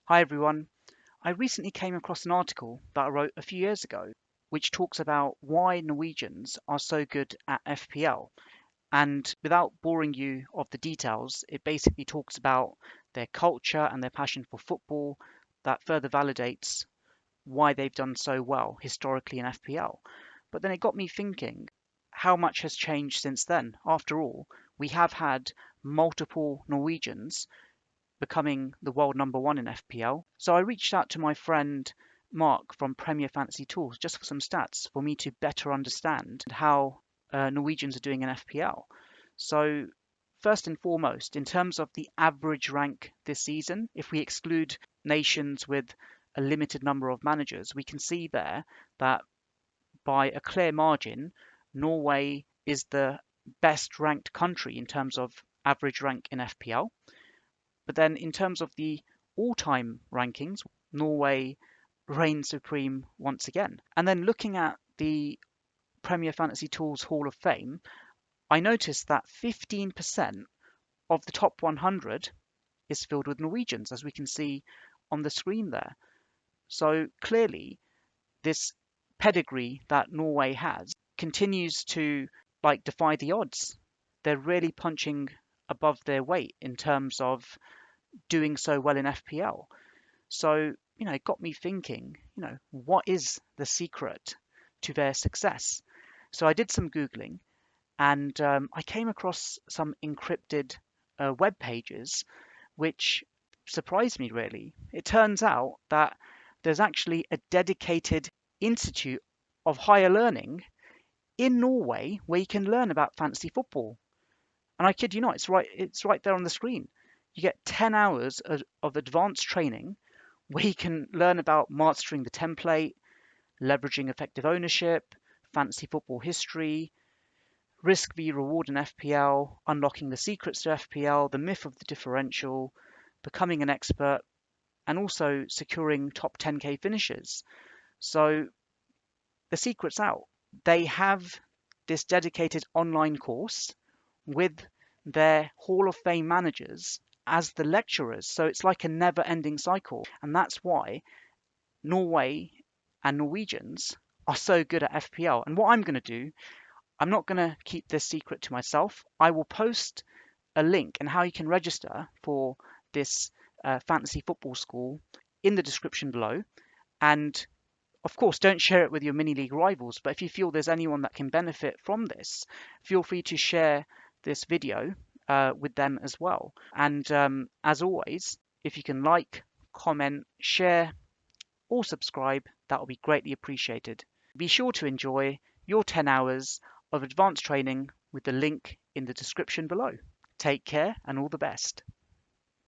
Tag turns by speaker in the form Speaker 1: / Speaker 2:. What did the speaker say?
Speaker 1: Hi everyone. I recently came across an article that I wrote a few years ago, which talks about why Norwegians are so good at FPL. And without boring you of the details, it basically talks about their culture and their passion for football that further validates why they've done so well historically in FPL. But then it got me thinking, how much has changed since then? After all, we have had multiple Norwegians becoming the world number one in FPL. So I reached out to my friend Mark from Premier Fantasy Tools just for some stats for me to better understand how Norwegians are doing in FPL. So first and foremost, in terms of the average rank this season, if we exclude nations with a limited number of managers, we can see there that by a clear margin, Norway is the best ranked country in terms of average rank in FPL. But then in terms of the all-time rankings, Norway reigns supreme once again. And then looking at the Premier Fantasy Tools Hall of Fame, I noticed that 15% of the top 100 is filled with Norwegians, as we can see on the screen there. So clearly, this pedigree that Norway has continues to defy the odds. They're really punching above their weight in terms of doing so well in FPL. So, it got me thinking, what is the secret to their success? So I did some Googling and I came across some encrypted web pages, which surprised me really. It turns out that there's actually a dedicated institute of higher learning in Norway where you can learn about fantasy football. And I kid you not, it's right there on the screen. You get 10 hours of advanced training where you can learn about mastering the template, leveraging effective ownership, fantasy football history, risk v reward in FPL, unlocking the secrets to FPL, the myth of the differential, becoming an expert, and also securing top 10k finishes. So the secret's out. They have this dedicated online course with their Hall of Fame managers as the lecturers. So it's like a never ending cycle. And that's why Norway and Norwegians are so good at FPL. And what I'm going to do, I'm not going to keep this secret to myself. I will post a link and how you can register for this fantasy football school in the description below. And of course, don't share it with your mini league rivals, but if you feel there's anyone that can benefit from this, feel free to share this video with them as well. And as always, if you can like, comment, share, or subscribe, that will be greatly appreciated. Be sure to enjoy your 10 hours of advanced training with the link in the description below. Take care and all the best.